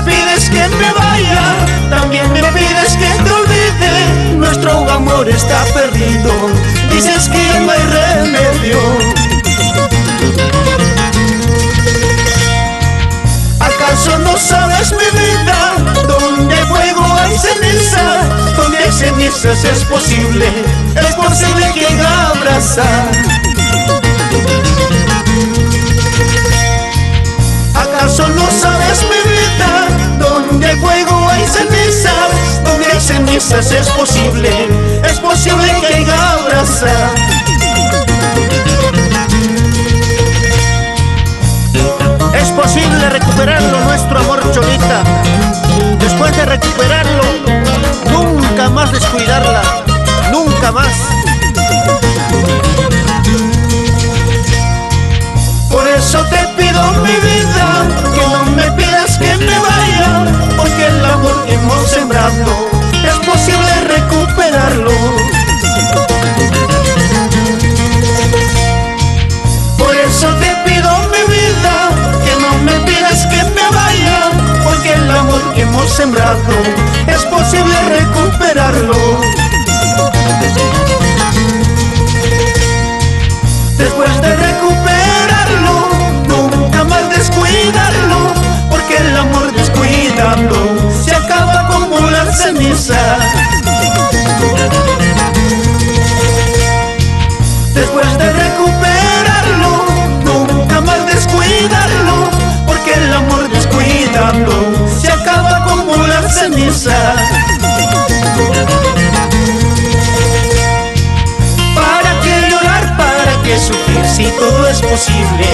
me pides que me vaya, también me pides que te olvide. Nuestro amor está perdido, dices que ya no hay remedio. ¿Acaso no sabes, mi vida, donde hay fuego hay ceniza? Donde hay cenizas es posible que abrazar. ¿Acaso no sabes, mi vida, donde hay fuego hay cenizas? Donde hay cenizas es posible que abrazar. Es posible recuperarlo, nuestro amor, Cholita. Después de recuperarlo, nunca más descuidarla, nunca más. Por eso te pido, mi vida, que no me pidas que me vaya, porque el amor que hemos sembrado es posible recuperarlo. Por eso te pido, mi vida, que no me pidas que me vaya, porque el amor que hemos sembrado es posible recuperarlo. Después de recuperarlo, nunca más descuidarlo, porque el amor descuidando se acaba como la ceniza. Después de recuperarlo, nunca más descuidarlo, porque el amor descuidando se acaba como la ceniza. ¿Para qué llorar? ¿Para qué sufrir si todo es posible?